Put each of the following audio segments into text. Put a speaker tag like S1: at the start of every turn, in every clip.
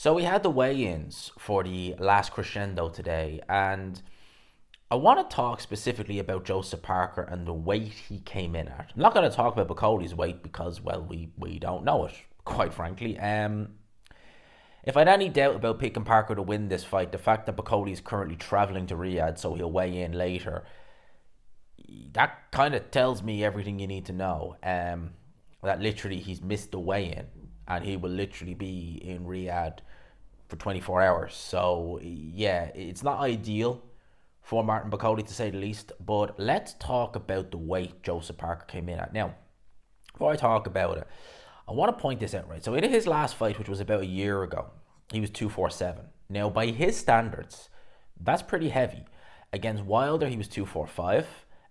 S1: So we had the weigh-ins for the last crescendo today, and I want to talk specifically about Joseph Parker and the weight he came in at. I'm not going to talk about Bacody's weight because, well, we don't know it, quite frankly. If I had any doubt about picking Parker to win this fight, the fact that Bacody is currently travelling to Riyadh, so he'll weigh in later, that kind of tells me everything you need to know. That literally he's missed the weigh-in, and he will literally be in Riyadh for 24 hours. So yeah, it's not ideal for Martin Bacody to say the least. But let's talk about the weight Joseph Parker came in at. Now, before I talk about it, I want to point this out, right? So in his last fight, which was about a year ago, he was 247. Now, by his standards, that's pretty heavy. Against Wilder, he was 245.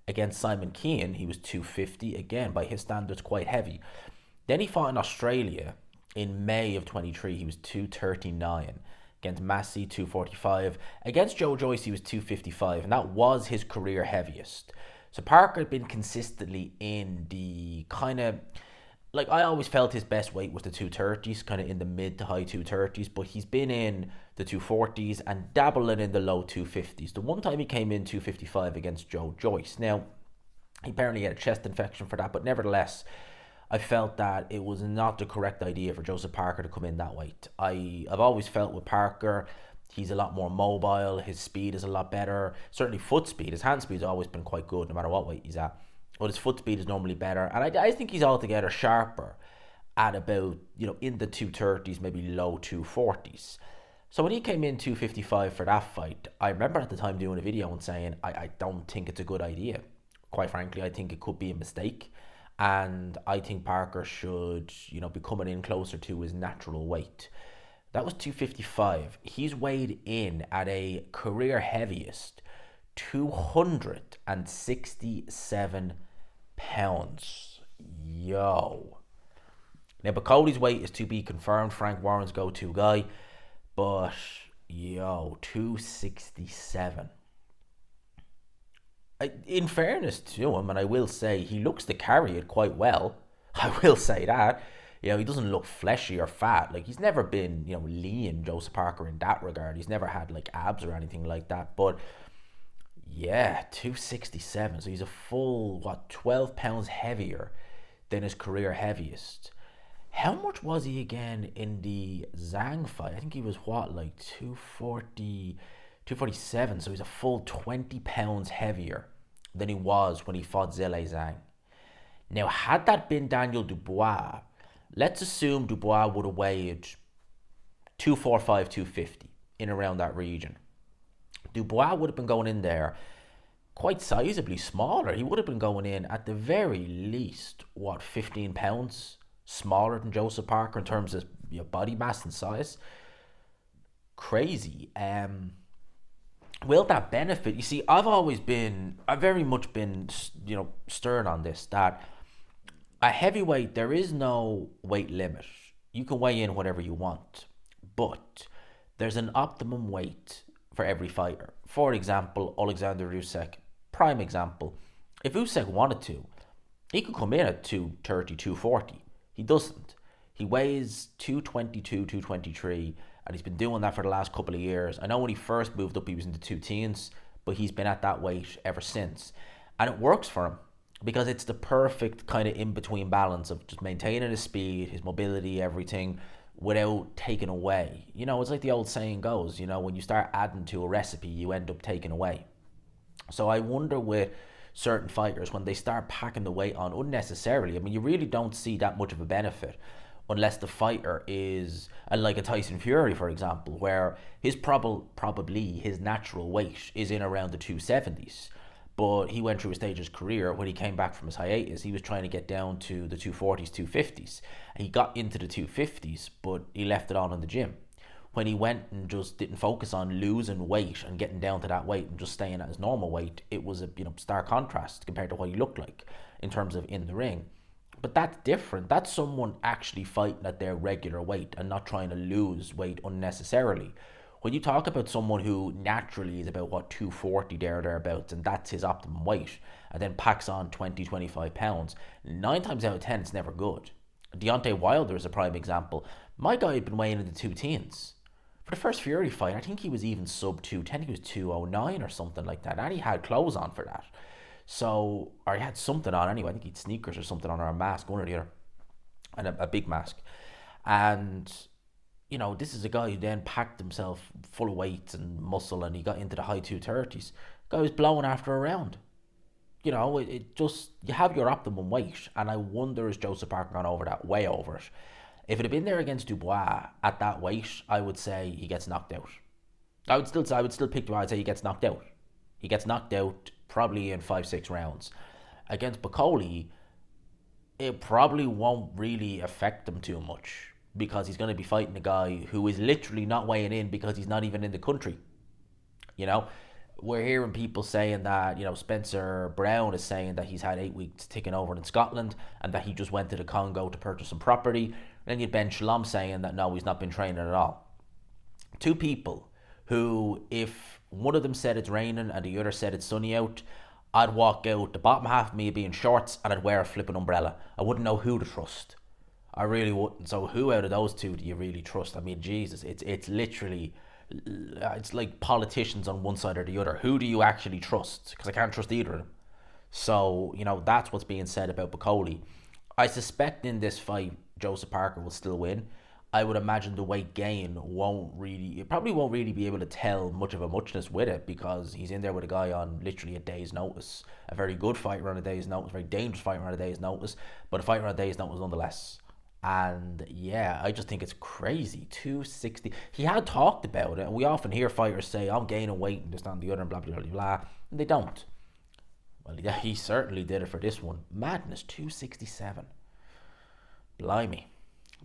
S1: Against Simon Kean, he was 250. Again, by his standards, quite heavy. Then he fought in Australia in May of 23. He was 239. Against Massey, 245. Against Joe Joyce, he was 255. And that was his career heaviest. So Parker had been consistently in the kind of, like, I always felt his best weight was the 230s, kind of in the mid to high 230s, but he's been in the 240s and dabbling in the low 250s. The one time he came in 255 against Joe Joyce. Now, he apparently had a chest infection for that, but nevertheless, I felt that it was not the correct idea for Joseph Parker to come in that weight. I've always felt with Parker, he's a lot more mobile, his speed is a lot better, certainly foot speed, his hand speed's always been quite good no matter what weight he's at. But his foot speed is normally better, and I think he's altogether sharper at about, in the 230s, maybe low 240s. So when he came in 255 for that fight, I remember at the time doing a video and saying, I don't think it's a good idea. Quite frankly, I think it could be a mistake. And I think Parker should, be coming in closer to his natural weight. That was 255. He's weighed in at a career heaviest 267 pounds. Yo. Now, Bacody's weight is to be confirmed. Frank Warren's go-to guy. But, 267. In fairness to him, and I will say, he looks to carry it quite well. I will say that. He doesn't look fleshy or fat. Like, he's never been, lean, Joseph Parker, in that regard. He's never had, like, abs or anything like that. But yeah, 267. So he's a full, 12 pounds heavier than his career heaviest. How much was he again in the Zhang fight? I think he was like 240, 247. So he's a full 20 pounds heavier than he was when he fought Zhilei Zhang. Now, had that been Daniel Dubois, let's assume Dubois would have weighed 245, 250 in around that region. Dubois would have been going in there quite sizably smaller. He would have been going in at the very least, 15 pounds smaller than Joseph Parker in terms of body mass and size. Crazy. Will that benefit? You see, I've very much been, stern on this, that a heavyweight, there is no weight limit. You can weigh in whatever you want, but there's an optimum weight for every fighter. For example, Alexander Usyk, prime example. If Usyk wanted to, he could come in at 230, 240. He doesn't. He weighs 222, 223, and he's been doing that for the last couple of years. I know when he first moved up, he was in the two teens, but he's been at that weight ever since. And it works for him because it's the perfect kind of in-between balance of just maintaining his speed, his mobility, everything, without taking away. It's like the old saying goes, when you start adding to a recipe, you end up taking away. So I wonder with certain fighters, when they start packing the weight on unnecessarily, you really don't see that much of a benefit unless the fighter is, like a Tyson Fury, for example, where his probably his natural weight is in around the 270s. But he went through a stage of his career when he came back from his hiatus. He was trying to get down to the 240s, 250s. He got into the 250s, but he left it on in the gym. When he went and just didn't focus on losing weight and getting down to that weight and just staying at his normal weight, it was a stark contrast compared to what he looked like in terms of in the ring. But that's different. That's someone actually fighting at their regular weight and not trying to lose weight unnecessarily. When you talk about someone who naturally is about 240 thereabouts, and that's his optimum weight, and then packs on 20, 25 pounds, 9 times out of 10 it's never good. Deontay Wilder is a prime example. My guy had been weighing in the two teens, For the first Fury fight, I think he was even sub 210. He was 209 or something like that. And he had clothes on for that. So, or he had something on anyway. I think he had sneakers or something on, or a mask, one or the other. And a big mask. And, this is a guy who then packed himself full of weight and muscle and he got into the high 230s. Guy was blowing after a round. It just, you have your optimum weight. And I wonder, is Joseph Parker gone over that, way over it? If it had been there against Dubois at that weight, I would say he gets knocked out. I would still pick Dubois. I'd say he gets knocked out. He gets knocked out probably in 5-6 rounds. Against Bacoli, it probably won't really affect him too much because he's going to be fighting a guy who is literally not weighing in because he's not even in the country. You know, we're hearing people saying that, Spencer Brown is saying that he's had 8 weeks ticking over in Scotland and that he just went to the Congo to purchase some property. And then you had Ben Shalom saying that no, he's not been training at all. Two people who, if one of them said it's raining and the other said it's sunny out, I'd walk out, the bottom half of me would be in shorts and I'd wear a flipping umbrella. I wouldn't know who to trust. I really wouldn't. So who out of those two do you really trust? I mean, Jesus, it's literally, it's like politicians on one side or the other. Who do you actually trust? Because I can't trust either of them. So, that's what's being said about Bacoli. I suspect in this fight, Joseph Parker will still win. I would imagine the weight gain it probably won't really be able to tell much of a muchness with it because he's in there with a guy on literally a day's notice. A very good fighter on a day's notice, a very dangerous fighter on a day's notice, but a fighter on a day's notice nonetheless. And yeah, I just think it's crazy. 260. He had talked about it, and we often hear fighters say, I'm gaining weight and this, that, and the other, and blah, blah, blah, blah. And they don't. Well, yeah, he certainly did it for this one. Madness, 267. Blimey.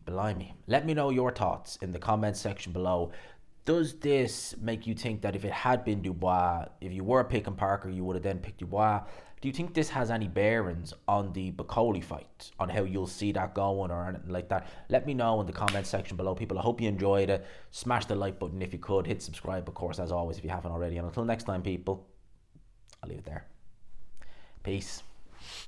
S1: Blimey. Let me know your thoughts in the comments section below. Does this make you think that if it had been Dubois, if you were picking Parker, you would have then picked Dubois? Do you think this has any bearings on the Bacoli fight, on how you'll see that going or anything like that? Let me know in the comments section below, people. I hope you enjoyed it. Smash the like button if you could. Hit subscribe, of course, as always, if you haven't already. And until next time, people, I'll leave it there. Peace.